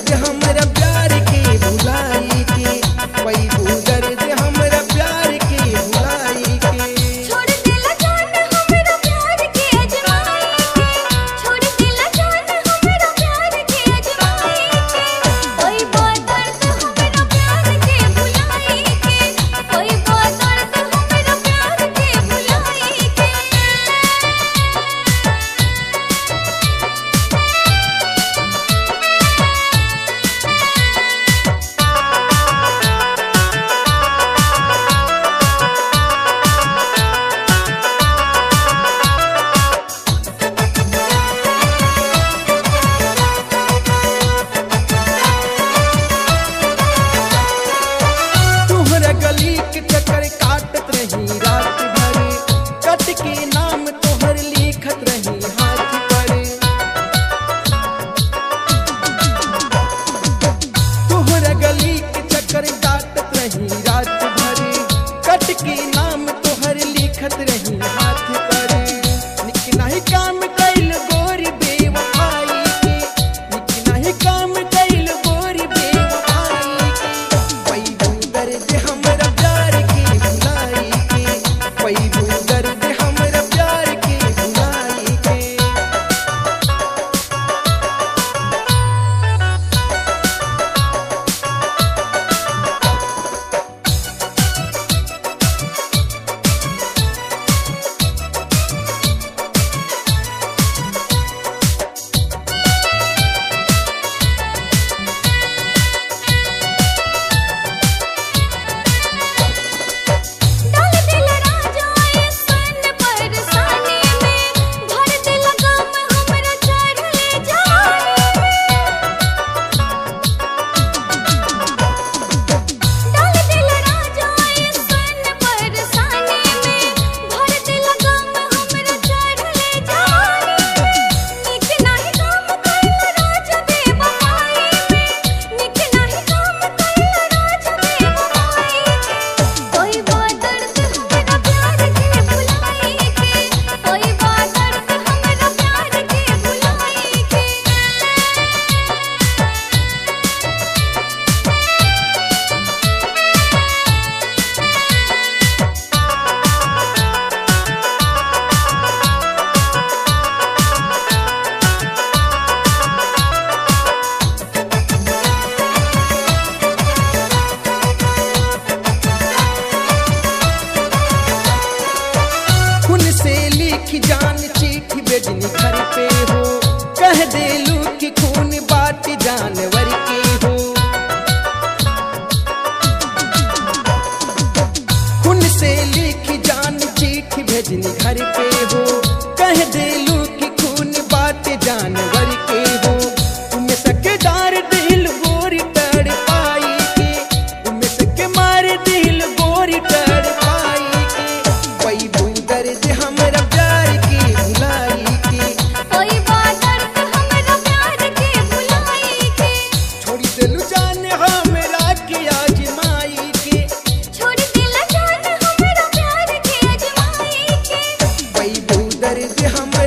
दर्द हमरा प्यार के भुलाई के, पैबू दर्द हमरा प्यार के भुलाई के। छोड़ देला जान हमरा प्यार के अजमाई के, छोड़ देला जान हमरा प्यार के अजमाई के। कोई बात दर्द हमरा प्यार के भुलाई के, कोई बात दर्द हमरा प्यार के भुलाई के। तोहरा गली के चक्कर काटत रही रात भर, कट के नाम तोहर लिखत रही हाथ पर। तोहरा गली के चक्कर काटत रही रात भर, कट के नाम तोहर लिखत रही हाथ पर। निक नहीं काम कैल गोरी बेवफाई के, निक नहीं काम कैल गोरी बेवफाई के। पैबू दर्द हमरा प्यार के भुलाई के, पैबू दर्द हमरा प्यार के भुलाई के। डाल दिल राजा सन परसानी में, भर दिल गम हमरा चढ़ले जवानी में। डाल दिल राजा सन परसानी में, भर दिल गम हमरा चढ़ले जवानी में। निक नाही काम कैल राजा बेवफाई में, निक नाही काम कैल राजा बेवफाई के। कोई बात दर्द हमरा प्यार के भुलाई के, कोई बात दर्द हमरा प्यार के भुलाई के। खून से लिख जान चीख बेजनी घर पे हो, कह देलू कि खून बाट जानवर के हो। खून से लिख जान चीख भेजनी घर पे हो, कह देलू कि खून बाट जानवर के हो। तुम्हें सके डार दिल गोरी तड़ पाई के, तुम्हें सके मार दिल गोरी तड़ पाई के। पैबू दर्द हमरा प्यार के भुलाई के, कोई बात दर्द हमरा प्यार के भुलाई के। छोड़ी दिलू जान हमरा के आजमाई के। छोड़ दिल जान हमरा प्यार के अजमाई के। पैबू दर्द हमरा